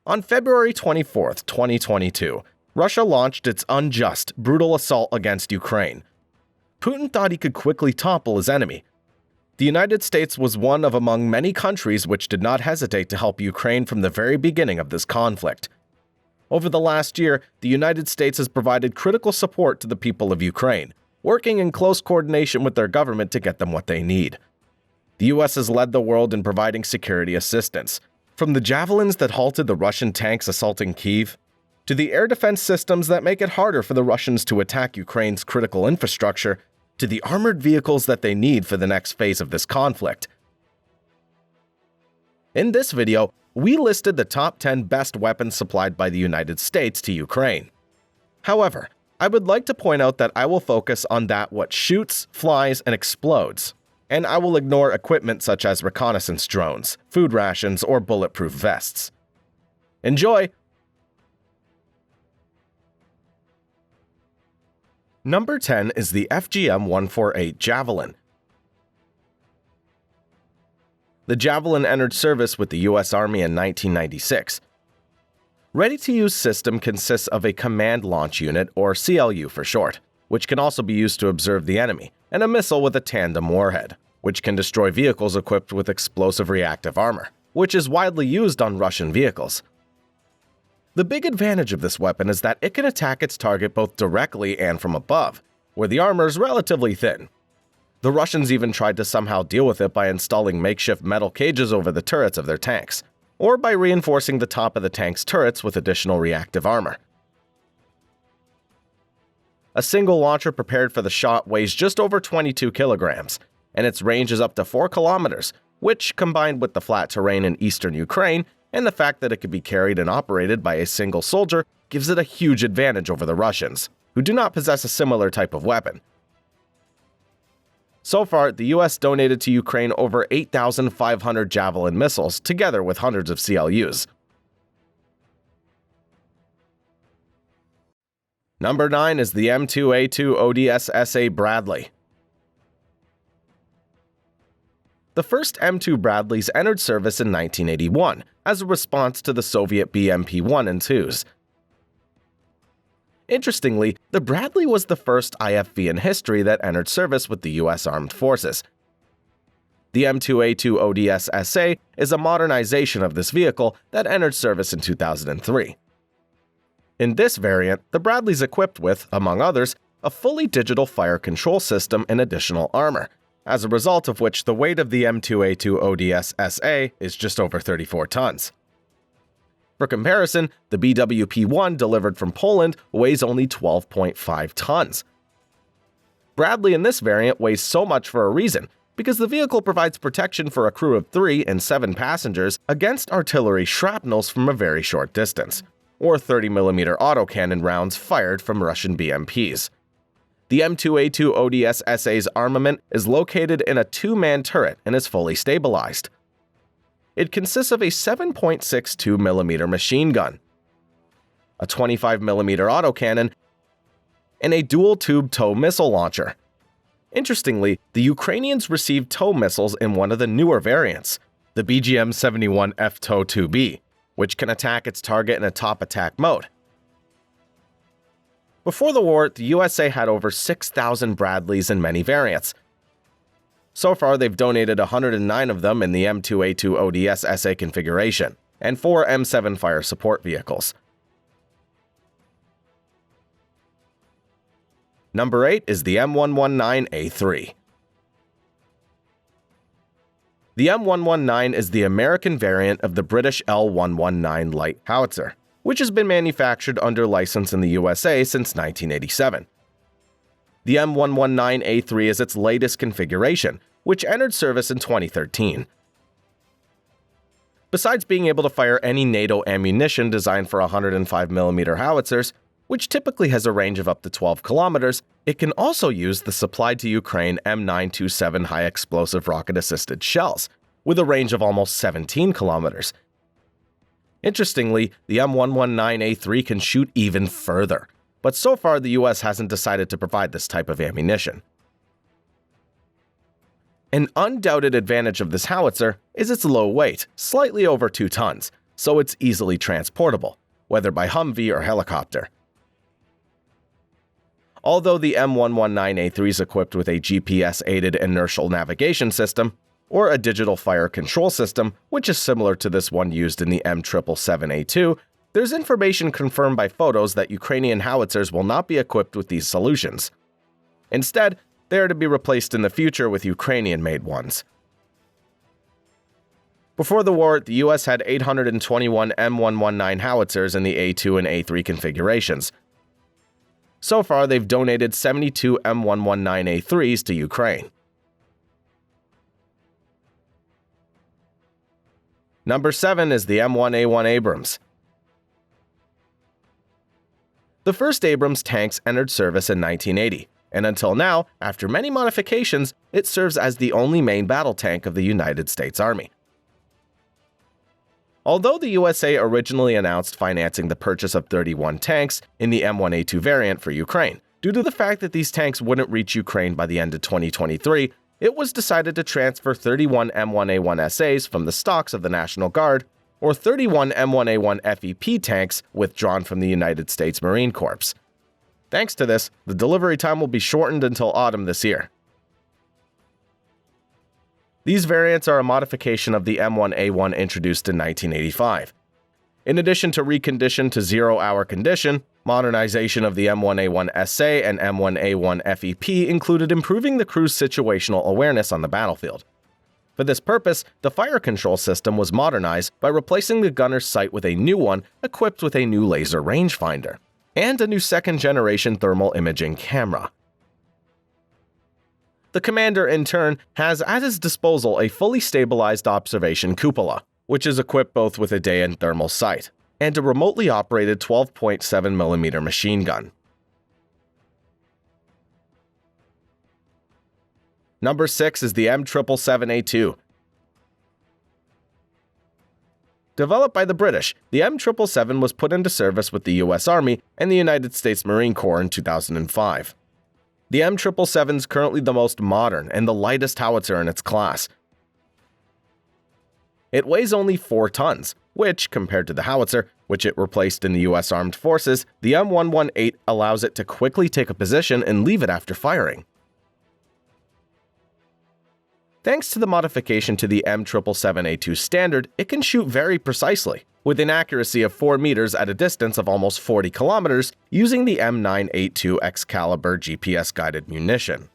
On February 24, 2022, Russia launched its unjust, brutal assault against Ukraine. Putin thought he could quickly topple his enemy. The United States was one of among many countries which did not hesitate to help Ukraine from the very beginning of this conflict. Over the last year, the United States has provided critical support to the people of Ukraine, working in close coordination with their government to get them what they need. The U.S. has led the world in providing security assistance, from the Javelins that halted the Russian tanks assaulting Kyiv, to the air defense systems that make it harder for the Russians to attack Ukraine's critical infrastructure, to the armored vehicles that they need for the next phase of this conflict. In this video, we listed the top 10 best weapons supplied by the United States to Ukraine. However, I would like to point out that I will focus on that what shoots, flies, and explodes, and I will ignore equipment such as reconnaissance drones, food rations, or bulletproof vests. Enjoy! Number 10 is the FGM-148 Javelin. The Javelin entered service with the U.S. Army in 1996. Ready-to-use system consists of a command launch unit, or CLU for short, which can also be used to observe the enemy, and a missile with a tandem warhead, which can destroy vehicles equipped with explosive reactive armor, which is widely used on Russian vehicles. The big advantage of this weapon is that it can attack its target both directly and from above, where the armor is relatively thin. The Russians even tried to somehow deal with it by installing makeshift metal cages over the turrets of their tanks, or by reinforcing the top of the tank's turrets with additional reactive armor. A single launcher prepared for the shot weighs just over 22 kilograms, and its range is up to 4 kilometers, which, combined with the flat terrain in eastern Ukraine and the fact that it could be carried and operated by a single soldier, gives it a huge advantage over the Russians, who do not possess a similar type of weapon. So far, the US donated to Ukraine over 8,500 Javelin missiles, together with hundreds of CLUs. Number 9 is the M2A2 ODS-SA Bradley. The first M2 Bradleys entered service in 1981 as a response to the Soviet BMP-1 and 2s. Interestingly, the Bradley was the first IFV in history that entered service with the U.S. Armed Forces. The M2A2 ODS-SA is a modernization of this vehicle that entered service in 2003. In this variant, the Bradley is equipped with, among others, a fully digital fire control system and additional armor, as a result of which the weight of the M2A2 ODS-SA is just over 34 tons. For comparison, the BWP-1 delivered from Poland weighs only 12.5 tons. Bradley in this variant weighs so much for a reason, because the vehicle provides protection for a crew of 3 and 7 passengers against artillery shrapnels from a very short distance, or 30mm autocannon rounds fired from Russian BMPs. The M2A2 ODS-SA's armament is located in a 2-man turret and is fully stabilized. It consists of a 7.62mm machine gun, a 25mm autocannon, and a dual-tube tow missile launcher. Interestingly, the Ukrainians received tow missiles in one of the newer variants, the BGM-71F TOW 2B, which can attack its target in a top attack mode. Before the war, the USA had over 6,000 Bradleys in many variants. So far, they've donated 109 of them in the M2A2 ODS-SA configuration, and 4 M7 fire support vehicles. Number 8 is the M119A3. The M119 is the American variant of the British L119 light howitzer, which has been manufactured under license in the USA since 1987. The M119A3 is its latest configuration, which entered service in 2013. Besides being able to fire any NATO ammunition designed for 105mm howitzers, which typically has a range of up to 12 kilometers, it can also use the supplied to Ukraine M927 high-explosive rocket-assisted shells, with a range of almost 17 kilometers. Interestingly, the M119A3 can shoot even further, but so far the US hasn't decided to provide this type of ammunition. An undoubted advantage of this howitzer is its low weight, slightly over 2 tons, so it's easily transportable, whether by Humvee or helicopter. Although the M119A3 is equipped with a GPS-aided inertial navigation system, or a digital fire control system, which is similar to this one used in the M777A2, there's information confirmed by photos that Ukrainian howitzers will not be equipped with these solutions. Instead, they are to be replaced in the future with Ukrainian-made ones. Before the war, the US had 821 M119 howitzers in the A2 and A3 configurations. So far, they've donated 72 M119A3s to Ukraine. Number 7 is the M1A1 Abrams. The first Abrams tanks entered service in 1980, and until now, after many modifications, it serves as the only main battle tank of the United States Army. Although the USA originally announced financing the purchase of 31 tanks in the M1A2 variant for Ukraine, due to the fact that these tanks wouldn't reach Ukraine by the end of 2023, it was decided to transfer 31 M1A1 SAs from the stocks of the National Guard, or 31 M1A1 FEP tanks withdrawn from the United States Marine Corps. Thanks to this, the delivery time will be shortened until autumn this year. These variants are a modification of the M1A1 introduced in 1985. In addition to recondition to zero-hour condition, modernization of the M1A1 SA and M1A1 FEP included improving the crew's situational awareness on the battlefield. For this purpose, the fire control system was modernized by replacing the gunner's sight with a new one equipped with a new laser rangefinder, and a new second-generation thermal imaging camera. The commander, in turn, has at his disposal a fully stabilized observation cupola, which is equipped both with a day and thermal sight, and a remotely operated 12.7mm machine gun. Number 6 is the M777A2. Developed by the British, the M777 was put into service with the US Army and the United States Marine Corps in 2005. The M777 is currently the most modern and the lightest howitzer in its class. It weighs only 4 tons, which, compared to the howitzer, which it replaced in the US Armed Forces, the M118 allows it to quickly take a position and leave it after firing. Thanks to the modification to the M777A2 standard, it can shoot very precisely, with an accuracy of 4 meters at a distance of almost 40 kilometers using the M982 Excalibur GPS-guided munition.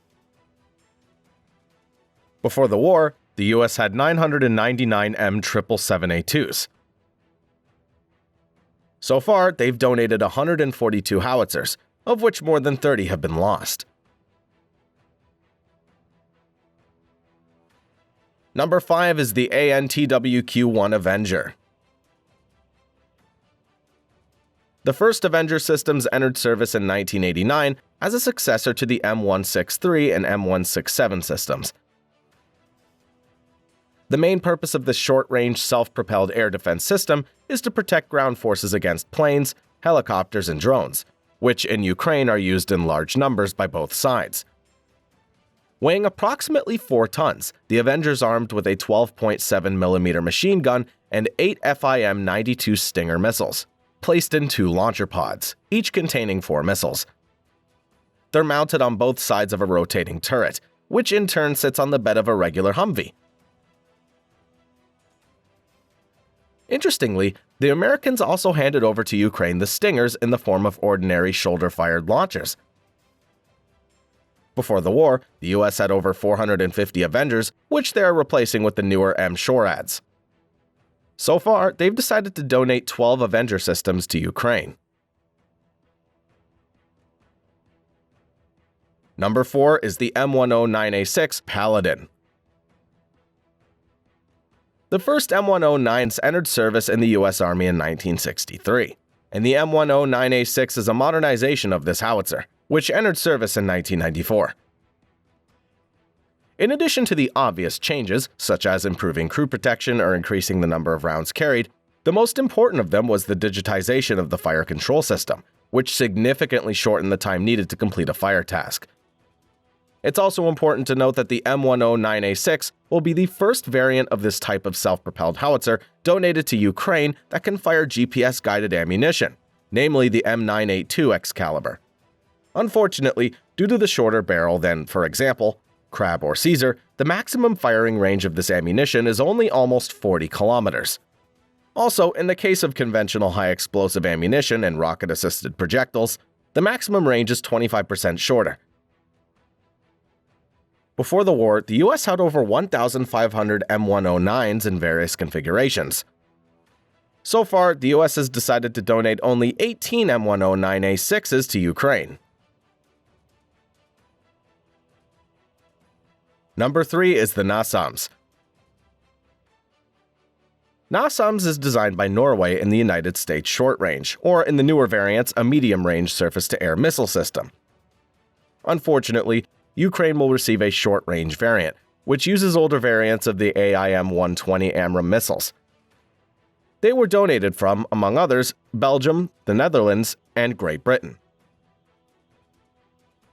Before the war, the US had 999 M777A2s. So far, they've donated 142 howitzers, of which more than 30 have been lost. Number 5 is the TWQ-1 Avenger. The first Avenger systems entered service in 1989 as a successor to the M163 and M167 systems. The main purpose of this short-range, self-propelled air defense system is to protect ground forces against planes, helicopters, and drones, which in Ukraine are used in large numbers by both sides. Weighing approximately 4 tons, the Avenger is armed with a 12.7mm machine gun and 8 FIM-92 Stinger missiles, placed in 2 launcher pods, each containing 4 missiles. They're mounted on both sides of a rotating turret, which in turn sits on the bed of a regular Humvee. Interestingly, the Americans also handed over to Ukraine the Stingers in the form of ordinary shoulder-fired launchers. Before the war, the US had over 450 Avengers, which they are replacing with the newer M-SHORADs. So far, they've decided to donate 12 Avenger systems to Ukraine. Number 4 is the M109A6 Paladin. The first M109s entered service in the US Army in 1963, and the M109A6 is a modernization of this howitzer, which entered service in 1994. In addition to the obvious changes, such as improving crew protection or increasing the number of rounds carried, the most important of them was the digitization of the fire control system, which significantly shortened the time needed to complete a fire task. It's also important to note that the M109A6 will be the first variant of this type of self-propelled howitzer donated to Ukraine that can fire GPS-guided ammunition, namely the M982X caliber. Unfortunately, due to the shorter barrel than, for example, Crab or Caesar, the maximum firing range of this ammunition is only almost 40 kilometers. Also, in the case of conventional high-explosive ammunition and rocket-assisted projectiles, the maximum range is 25% shorter. Before the war, the US had over 1,500 M109s in various configurations. So far, the US has decided to donate only 18 M109A6s to Ukraine. Number 3 is the NASAMS. NASAMS is designed by Norway in the United States short range, or in the newer variants, a medium-range surface-to-air missile system. Unfortunately, Ukraine will receive a short-range variant, which uses older variants of the AIM-120 Abrams missiles. They were donated from, among others, Belgium, the Netherlands, and Great Britain.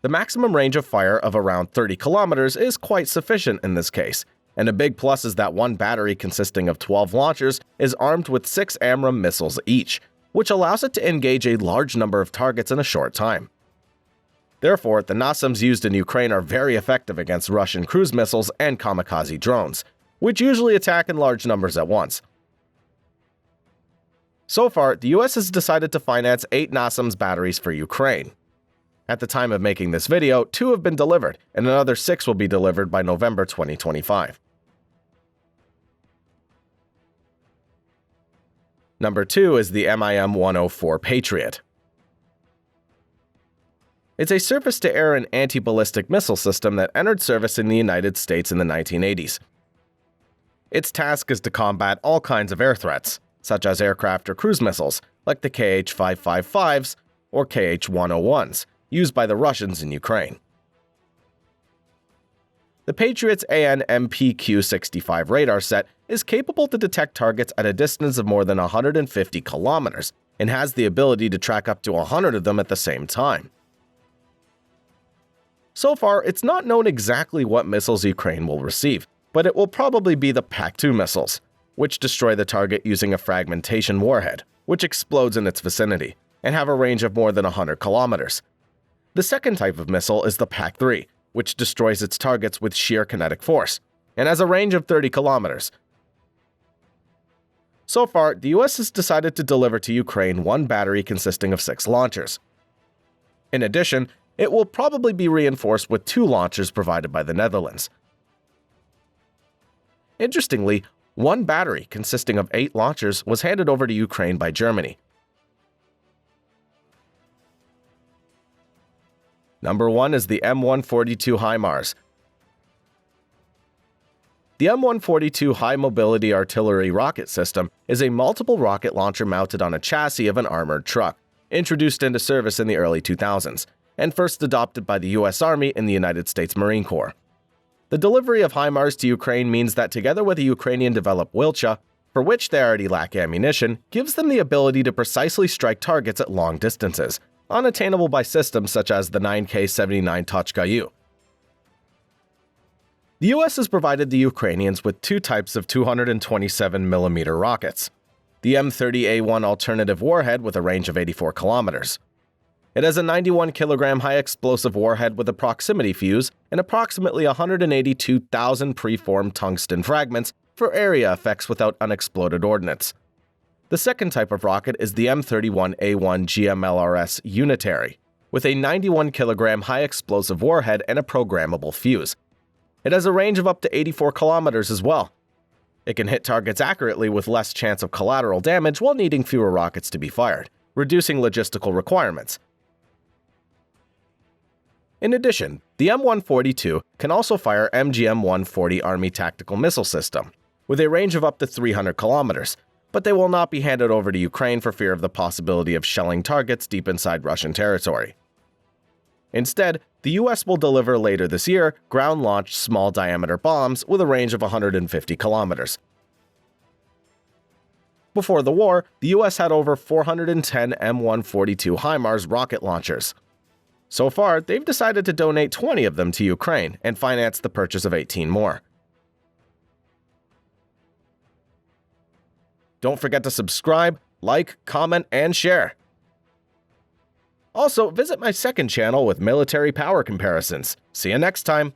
The maximum range of fire of around 30 kilometers is quite sufficient in this case, and a big plus is that one battery consisting of 12 launchers is armed with 6 Abrams missiles each, which allows it to engage a large number of targets in a short time. Therefore, the NASAMS used in Ukraine are very effective against Russian cruise missiles and kamikaze drones, which usually attack in large numbers at once. So far, the US has decided to finance 8 NASAMS batteries for Ukraine. At the time of making this video, 2 have been delivered, and another 6 will be delivered by November 2025. Number 2 is the MIM-104 Patriot. It's a surface-to-air and anti-ballistic missile system that entered service in the United States in the 1980s. Its task is to combat all kinds of air threats, such as aircraft or cruise missiles, like the KH-555s or KH-101s, used by the Russians in Ukraine. The Patriot's AN/MPQ-65 radar set is capable to detect targets at a distance of more than 150 kilometers and has the ability to track up to 100 of them at the same time. So far, it's not known exactly what missiles Ukraine will receive, but it will probably be the PAC-2 missiles, which destroy the target using a fragmentation warhead, which explodes in its vicinity, and have a range of more than 100 kilometers. The second type of missile is the PAC-3, which destroys its targets with sheer kinetic force, and has a range of 30 kilometers. So far, the US has decided to deliver to Ukraine 1 battery consisting of 6 launchers. In addition, it will probably be reinforced with 2 launchers provided by the Netherlands. Interestingly, 1 battery consisting of 8 launchers was handed over to Ukraine by Germany. Number 1 is the M142 HIMARS. The M142 High Mobility Artillery Rocket System is a multiple rocket launcher mounted on a chassis of an armored truck, introduced into service in the early 2000s, and first adopted by the US Army in the United States Marine Corps. The delivery of HIMARS to Ukraine means that together with a Ukrainian-developed Wilcha, for which they already lack ammunition, gives them the ability to precisely strike targets at long distances, unattainable by systems such as the 9K-79 TWQ. The US has provided the Ukrainians with 2 types of 227mm rockets. The M30A1 alternative warhead with a range of 84 kilometers. It has a 91-kilogram high-explosive warhead with a proximity fuse and approximately 182,000 preformed tungsten fragments for area effects without unexploded ordnance. The second type of rocket is the M31A1 GMLRS Unitary, with a 91-kilogram high-explosive warhead and a programmable fuse. It has a range of up to 84 kilometers as well. It can hit targets accurately with less chance of collateral damage while needing fewer rockets to be fired, reducing logistical requirements. In addition, the M142 can also fire MGM-140 Army Tactical Missile System, with a range of up to 300 kilometers, but they will not be handed over to Ukraine for fear of the possibility of shelling targets deep inside Russian territory. Instead, the US will deliver later this year ground-launched small-diameter bombs with a range of 150 kilometers. Before the war, the US had over 410 M142 HIMARS rocket launchers. So far, they've decided to donate 20 of them to Ukraine and finance the purchase of 18 more. Don't forget to subscribe, like, comment, and share. Also, visit my second channel with military power comparisons. See you next time!